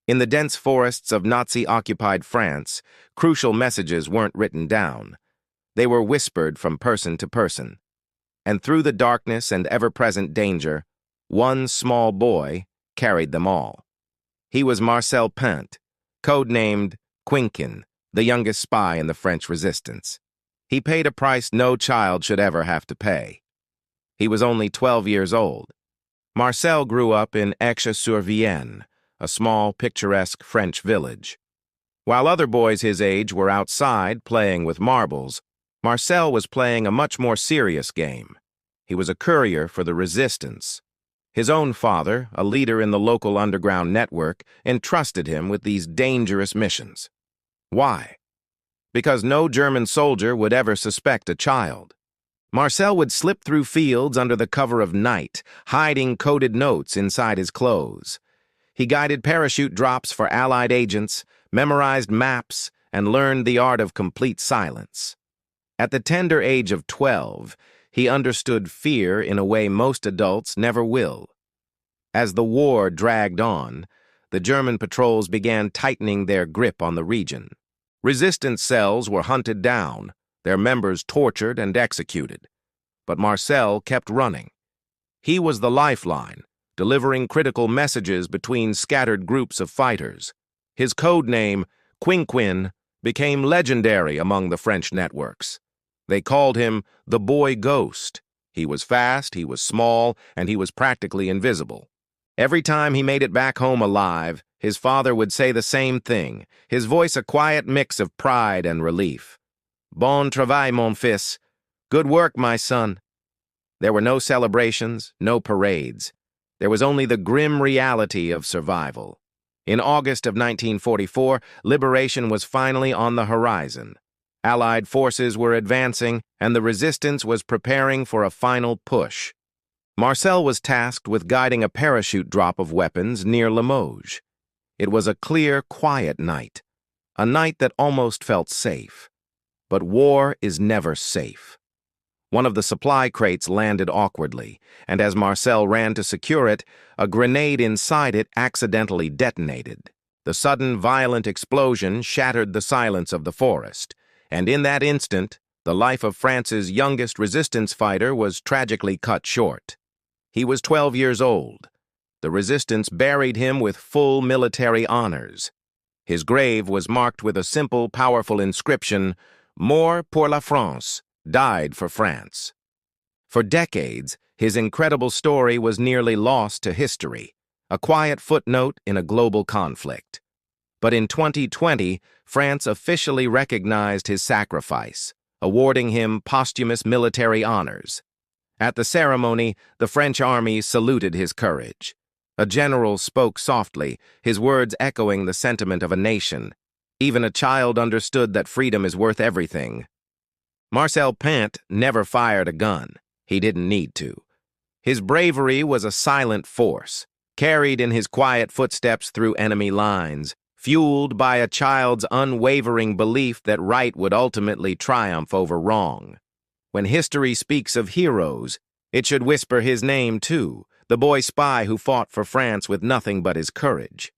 In the dense forests of Nazi-occupied France, crucial messages weren't written down. They were whispered from person to person. And through the darkness and ever-present danger, one small boy carried them all. He was Marcel Pinte, codenamed Quinquin, the youngest spy in the French resistance. He paid a price no child should ever have to pay. He was only 12 years old. Marcel grew up in Aix-sur-Vienne, a small, picturesque French village. While other boys his age were outside playing with marbles, Marcel was playing a much more serious game. He was a courier for the resistance. His own father, a leader in the local underground network, entrusted him with these dangerous missions. Why? Because no German soldier would ever suspect a child. Marcel would slip through fields under the cover of night, hiding coded notes inside his clothes. He guided parachute drops for Allied agents, memorized maps, and learned the art of complete silence. At the tender age of 12, he understood fear in a way most adults never will. As the war dragged on, the German patrols began tightening their grip on the region. Resistance cells were hunted down, their members tortured and executed. But Marcel kept running. He was the lifeline, delivering critical messages between scattered groups of fighters. His code name, Quinquin, became legendary among the French networks. They called him the Boy Ghost. He was fast, he was small, and he was practically invisible. Every time he made it back home alive, his father would say the same thing, his voice a quiet mix of pride and relief. Bon travail, mon fils. Good work, my son. There were no celebrations, no parades. There was only the grim reality of survival. In August of 1944, liberation was finally on the horizon. Allied forces were advancing, and the resistance was preparing for a final push. Marcel was tasked with guiding a parachute drop of weapons near Limoges. It was a clear, quiet night, a night that almost felt safe. But war is never safe. One of the supply crates landed awkwardly, and as Marcel ran to secure it, a grenade inside it accidentally detonated. The sudden, violent explosion shattered the silence of the forest, and in that instant, the life of France's youngest resistance fighter was tragically cut short. He was 12 years old. The resistance buried him with full military honors. His grave was marked with a simple, powerful inscription, Mort pour la France, died for France. For decades, his incredible story was nearly lost to history, a quiet footnote in a global conflict. But in 2020, France officially recognized his sacrifice, awarding him posthumous military honors. At the ceremony, the French army saluted his courage. A general spoke softly, his words echoing the sentiment of a nation. Even a child understood that freedom is worth everything. Marcel Pinte never fired a gun. He didn't need to. His bravery was a silent force, carried in his quiet footsteps through enemy lines, fueled by a child's unwavering belief that right would ultimately triumph over wrong. When history speaks of heroes, it should whisper his name too, the boy spy who fought for France with nothing but his courage.